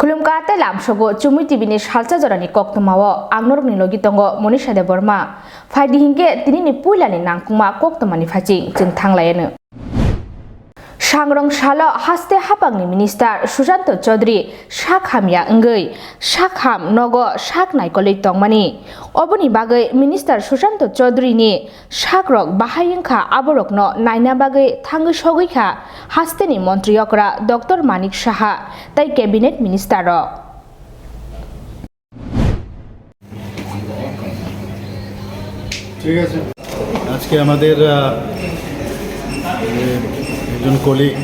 Khulumka telam shogo chumui TV ni salcha jorani koktamawo angnorokni logi tongo Monisha de Burma faidi hingke tinini puilani nangkungma koktamani phaching jeng thanglayano Sangrong Shala haste hapangni minister Susanto Chaudhary Shakhamya ngei Shakham nogo Shaknai kolei tongmani oboni bagai minister Susanto Chaudhary ni Shakrok bahayengkha aborokno naina bagai thangi sogoikha haste ni montriyokra Dr. Manik Saha tai cabinet minister ro ঠিক আছে আজকে আমাদের একজন colleague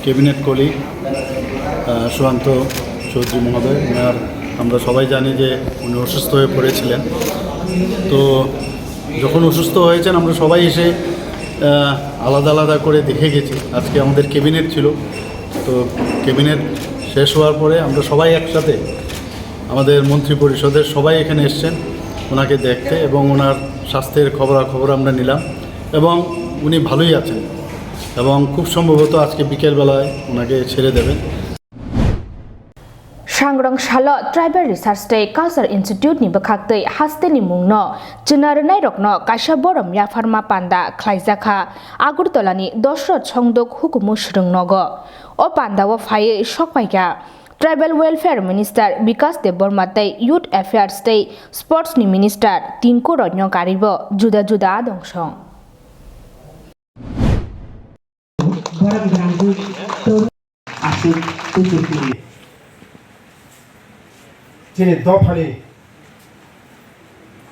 cabinet colleague Sushanta Chowdhury মহোদয় ওনার আমরা সবাই জানি যে উনি অসুস্থ হয়ে পড়েছিলেন তো যখন অসুস্থ হয়েছেন আমরা সবাই এসে আলাদা আলাদা করে দেখে গেছি আজকে আমাদের ক্যাবিনেট ছিল তো ক্যাবিনেট শেষ হওয়ার পরে আমরা সবাই একসাথে আমাদের মন্ত্রী পরিষদের সবাই এখানে এসেছেন ওনাকে দেখতে এবং ওনার স্বাস্থ্যের খবরাখবর আমরা নিলাম এবং উনি ভালোই আছেন এবং খুব সম্ভবত আজকে বিকেলবেলায় ওনাকে ছেড়ে দেবেন Sangrong Shala Tribal Research Day Culture Institute ni bakhaktai haste ni mungno chinarnai rokno kaisa borom ya pharma panda khlaijaka Agartala ni Dosrat Songdok hukumu srungnogo o panda o phai sokpaika Tribal Welfare Minister Vikas Dev Burma tai Youth Affairs tai Sports ni Minister Tinku Rojno karibo juda juda dongsong Jini dofani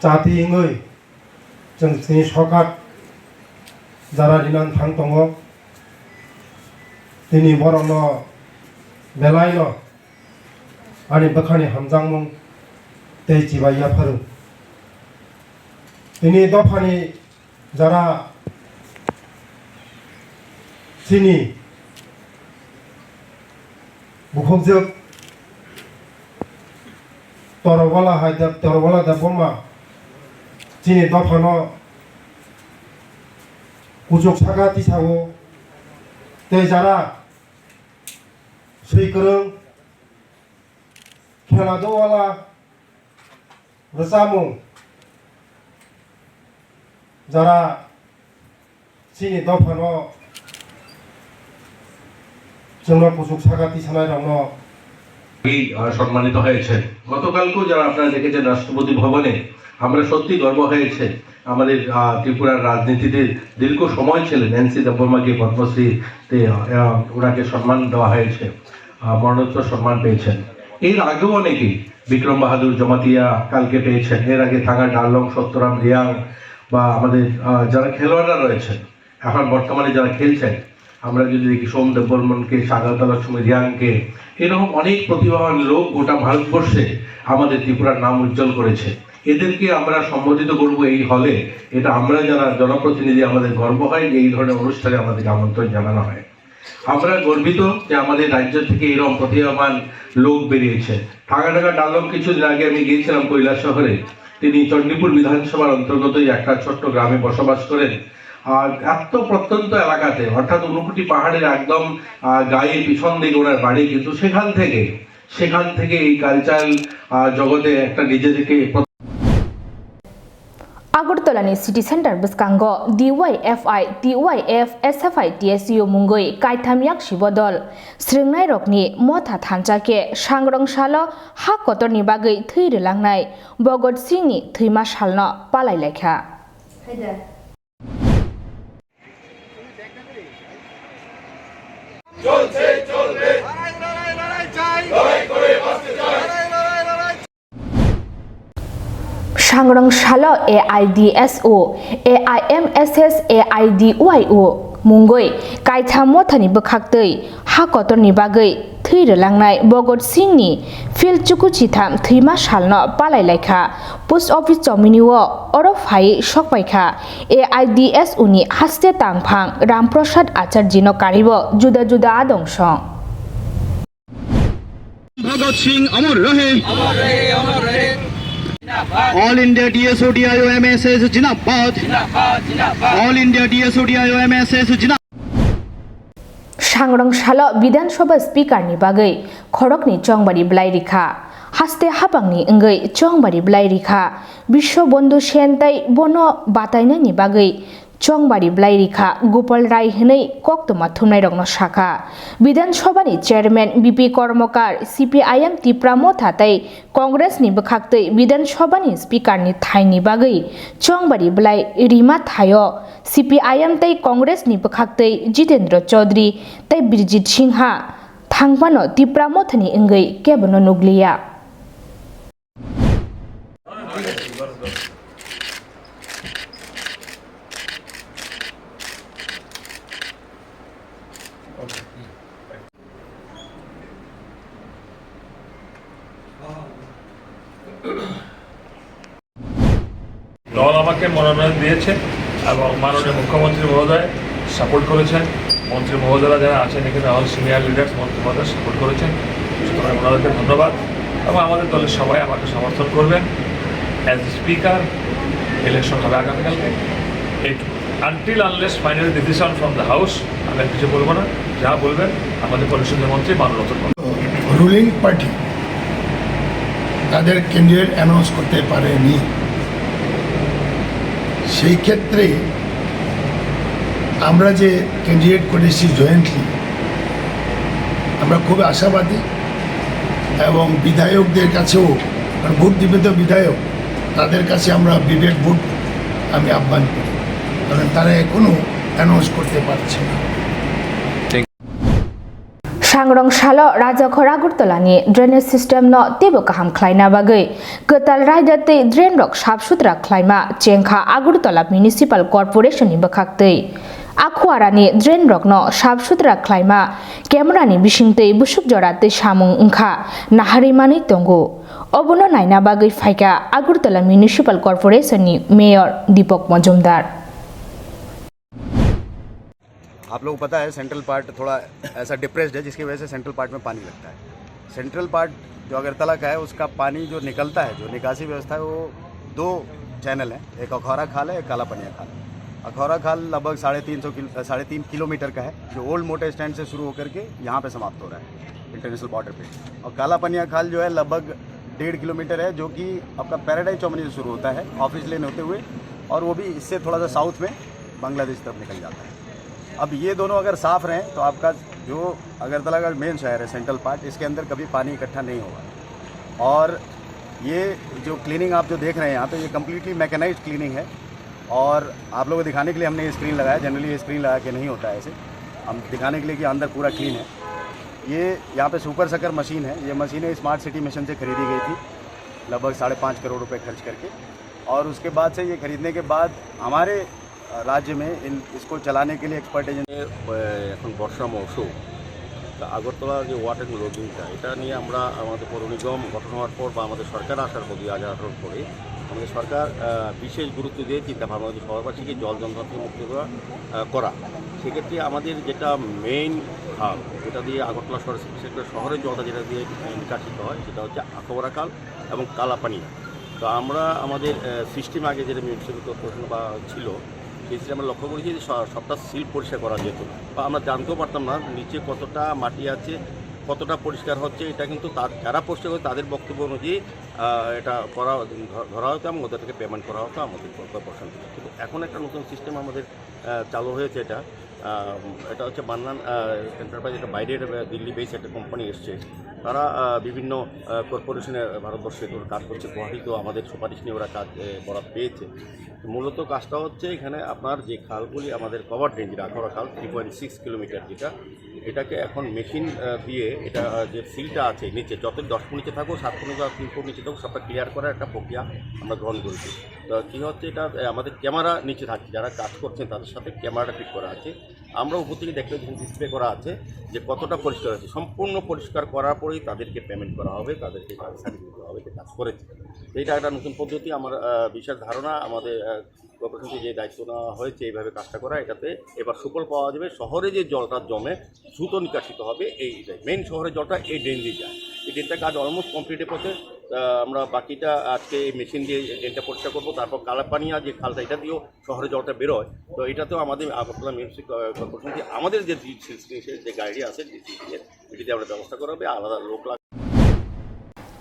jati ingoi jeng jini sokat jara dinan thang tongo dini borokno belaino ani bakhani hamjangmung tei jibai yafaru dini dofani jara jini bukhokjak Torowala haidap Torowala da Burma jini dofano kujuk saga tisawo tei jara suikrung kheladowala rsamung jara jini dofano jongno kujuk saga tisanai rokno সম্মানিত হয়েছে গতকালকেও যারা আপনারা দেখেছেন রাষ্ট্রপতি ভবনে আমরা সত্যি গর্ব হয়েছে আমাদের ত্রিপুরার রাজনীতিতে দীর্ঘ সময় ছিলেন এনসি দেববর্মাকে পদ্মশ্রীতে ওনাকে সম্মান দেওয়া হয়েছে মরণোত্তর সম্মান পেয়েছেন এর আগেও অনেকেই বিক্রম বাহাদুর জমাতিয়া কালকে পেয়েছেন এর আগে থাকা ডালং সত্যরাম রিয়াং বা আমাদের যারা খেলোয়াড়রা রয়েছেন এখন বর্তমানে যারা খেলছেন আমরা যদি দেখি সোম দেববর্মনকে স্বাগতলা লক্ষ্মী রিয়াংকে এরকম অনেক প্রতিভাবান লোক গোটা ভারতবর্ষে আমাদের ত্রিপুরার নাম উজ্জ্বল করেছে এদেরকে আমরা সম্বোধিত করব এই হলে এটা আমরা যারা জনপ্রতিনিধি আমাদের গর্ব হয় যে এই ধরনের অনুষ্ঠানে আমাদেরকে আমন্ত্রণ জানানো হয় আমরা গর্বিত যে আমাদের রাজ্য থেকে এরকম প্রতিভাবান লোক বেরিয়েছে থাকা ডালং কিছুদিন আগে আমি গিয়েছিলাম কৈলাস শহরে তিনি চণ্ডীপুর বিধানসভার অন্তর্গতই একটা ছোট্ট গ্রামে বসবাস করেন আর এত প্রত্যন্ত এলাকাতে অর্থাৎ ঊনকোটি পাহাড়ের একদম গায়ে পিছন দিকে ওনার বাড়ি কিন্তু সেখান থেকে এই কালচারাল জগতে একটা নিজেদেরকে Agartala ni City Center Buskango DYFI TYF SFI TSU Mungoi Kaithamyak Shibodol Sringnai Rokni Motha Thanchake Sangrong Shala ha kotorni bagai theirelangnai Bhagat Singh ni thima salno palai lekha চলছে চলবে লড়াই করে বাঁচতে চাই Sangrong Shala AIDSO AIMSS AIDYO Mungoi Kaitham Mothani bakhaktei ha kotorni bagai theirelangnai Bhagat Singh ni Phil Chukuchitham thima salno palai lekha Post Office Chominiwo oro phai sokpaikha AIDSO ni haste tangphang Ramprasad Acharya no karibo juda juda dongsong Bhagat Singh amar rahe All India DSODIO MSS Jinabad All India DSODIO MSS Jinabad सांग्रां साल विधानसभा speaker नि बागै खड़कनि चंबारि ब्लाइरिखा हास्ते हाबांनि अंगै चंबारि ब्लाइरिखा विश्व बंधु सेन्ताइ बनो बातायनायनि बागै चंबारि ब्लाइरिखा गोपाल राय हनै कक्तमा थुमनाय रंनो शाखा विधानसभानि चेयरमैन बीपी कर्मकार सीपीआईएम तिप्रामो थातै कांग्रेसनि बखाक्तै विधानसभानि स्पीकारनि थाइनि बागै चंबारि ब्लाइ रिमा थायो सीपीआईएम तै कांग्रेसनि बखाक्तै जितेन्द्र चौधरी तै बिरजित सिंहा थांबानो तिप्रामोथनि अंगै केबनो नुग्लिया দল আমাকে মনোনয়ন দিয়েছে এবং মাননীয় মুখ্যমন্ত্রী মহোদয় সাপোর্ট করেছেন, মন্ত্রী মহোদয়রা যারা আছেন এখানে অল সিনিয়র লিডার্স মন্ত্রী মহোদয় সাপোর্ট করেছেন, সুতরাং ওনাদেরকে ধন্যবাদ। এবং আমাদের দলের সবাই আমাকে সমর্থন করবেন। অ্যাজ স্পিকার ইলেকশন হবে আগামীকালকে। Until unless final decision from the house আমি আর কিছু বলবো না, যা বলবেন আমাদের পরিষদের মন্ত্রী মাননীয় রুলিং পার্টি তাদের ক্যান্ডিডেট অ্যানাউন্স করতে পারেনি। সেই ক্ষেত্রে আমরা যে ক্যান্ডিডেট করেছি জয়েন্টলি আমরা খুব আশাবাদী এবং বিধায়কদের কাছেও ভোট দিবে তো বিধায়ক তাদের কাছে আমরা বিবেক ভোট আমি আহ্বান করি, কারণ তারা এখনও অ্যানাউন্স করতে পারছে না। सांग्रां साल राजाखर आगरतलानि ड्रेनेज सिस्टेम न तेबो गाहाम ख्लायना बागै गोताल रायदातै ड्रेन रक साफ सुथरा ख्लायमा चेंखा आगरतला म्युनिसिपाल कर्पोरेशननि बखाक्तै आखुवारानि ड्रेन रक न साफ सुथरा ख्लायमा केमेरानि बिसिंतै बुसुक जरातै सामुं ओंखा नाहारिमानै दंगो अबनो नायना बागै फायका आगरतला म्युनिसिपाल कर्पोरेशननि मेयर दीपक मजुमदार। आप लोगों को पता है सेंट्रल पार्ट थोड़ा ऐसा डिप्रेस्ड है जिसकी वजह से सेंट्रल पार्ट में पानी लगता है। सेंट्रल पार्ट जो अगरतला का है उसका पानी जो निकलता है, जो निकासी व्यवस्था है वो 2 चैनल है, एक अखौरा खाल है, एक काला पनिया खाल। अखौरा खाल लगभग 3.5 किलोमीटर का है जो ओल्ड मोटर स्टैंड से शुरू होकर के यहाँ पे समाप्त हो रहा है इंटरनेशनल बॉर्डर पे। और काला पनिया खाल जो है लगभग 1.5 किलोमीटर है जो कि आपका पैराडाइज चौमनी से शुरू होता है ऑफिस लेन होते हुए, और वो भी इससे थोड़ा सा साउथ में बांग्लादेश तरफ निकल जाता है। अब ये दोनों अगर साफ़ रहें तो आपका जो अगरतला का मेन शहर है सेंट्रल पार्ट, इसके अंदर कभी पानी इकट्ठा नहीं होगा। और ये जो क्लीनिंग आप जो देख रहे हैं यहाँ पे ये कम्प्लीटली मैकेनाइज्ड क्लीनिंग है। और आप लोगों को दिखाने के लिए हमने ये स्क्रीन लगाया, जनरली ये स्क्रीन लगा के नहीं होता है ऐसे, हम दिखाने के लिए कि अंदर पूरा क्लीन है। ये यहाँ पे सुपर सकर मशीन है, ये मशीनें स्मार्ट सिटी मिशन से खरीदी गई थी लगभग 5.5 करोड़ रुपये खर्च करके। और उसके बाद से ये खरीदने के बाद हमारे राज्य में इसको चलाने के लिए एक्सपर्ट एजेंसी এখন বর্ষা মৌসুম তা আগরতলা যে ওয়াটার লোডিংটা এটা নিয়ে আমরা আমাদের পৌর নিগম গঠন হওয়ার পর বা আমাদের সরকার আসার পর 2018 পরে আমাদের সরকার বিশেষ গুরুত্ব দিয়ে চিন্তা ভাবনা হচ্ছে শহরবাসীকে জল যন্ত্র থেকে মুক্ত করা। সেক্ষেত্রে আমাদের যেটা মেইন খাল যেটা দিয়ে আগরতলা শহরের জলটা যেটা দিয়ে নিকাশিত হয় সেটা হচ্ছে আখবরা খাল এবং কালাপানিয়া। তো আমরা আমাদের সিস্টেম আগে যেটা মিউনিসিপ্যাল কর্পোরেশন বা ছিল সেই আমরা লক্ষ্য করেছি যে সবটা সিল পরিষ্কার করা যেত বা আমরা জানতেও পারতাম না নিচে কতটা মাটি আছে, কতটা পরিষ্কার হচ্ছে। এটা কিন্তু যারা পরিষ্কার করে তাদের বক্তব্য অনুযায়ী এটা করা ধরা হতো এবং ওদের থেকে পেমেন্ট করা হতো আমাদের কর্পোরেশন থেকে। কিন্তু এখন একটা নতুন সিস্টেম আমাদের চালু হয়েছে, এটা হচ্ছে বান্নান এন্টারপ্রাইজ, এটা বাইরের দিল্লি বেস একটা কোম্পানি এসছে, তারা বিভিন্ন কর্পোরেশনে ভারতবর্ষে কাজ করছে, গুয়াহাটিতেও আমাদের সুপারিশ নিয়ে ওরা কাজ বরাদ পেয়েছে। মূলত কাজটা হচ্ছে এখানে আপনার যে খালগুলি আমাদের কভার ড্রেন যেটা আখড়া খাল 3.6 কিলোমিটার যেটা, এটাকে এখন মেশিন দিয়ে এটা যে সিলটা আছে নিচে যত 10 ফুট নিচে থাকুক 7 ফুট বা 3 ফুট নিচে থাকুক সবটা ক্লিয়ার করার একটা প্রক্রিয়া আমরা গ্রহণ করেছি। তো কী হচ্ছে এটা আমাদের ক্যামেরা নিচে থাকছে, যারা কাজ করছেন তাদের সাথে ক্যামেরাটা ফিট করা আছে, আমরা উপর থেকে দেখতে ডিসপ্লে করা আছে যে কতটা পরিষ্কার আছে। সম্পূর্ণ পরিষ্কার করার পরেই তাদেরকে পেমেন্ট করা হবে, তাদেরকে সার্টিফিকেট দেওয়া হবে যে কাজ করেছে। এইটা একটা নতুন পদ্ধতি। আমার বিশেষ ধারণা আমাদের কর্পোরেশনকে যে দায়িত্ব নেওয়া হয়েছে এইভাবে কাজটা করা, এটাতে এবার সুফল পাওয়া যাবে। শহরে যে জলটা জমে দ্রুত নিকাশিত হবে, এই মেইন শহরের জলটা এই ড্রেন দিয়ে যায়। এই ড্রেনটা কাজ অলমোস্ট কমপ্লিটের পথে, আমরা বাকিটা আজকে এই মেশিন দিয়ে ড্রেনটা পরিষ্কার করবো, তারপর কালাপানিয়া যে খালটা এটা দিয়েও শহরে জলটা বেরোয়। তো এটাতেও আমাদের আগরতলা মিউনিসিপাল কর্পোরেশন থেকে আমাদের যে গাড়ি আছে এটিতে আমরা ব্যবস্থা করা হবে, আলাদা লোক লাগবে।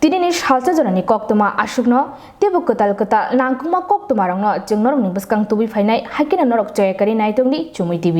Tinini halsa jonani koktoma asukno tebo kotal kotal nangkuma koktoma rangno jengnorong ni beskang tubi phainai hakina norok joyakari naitongni Chumui TV.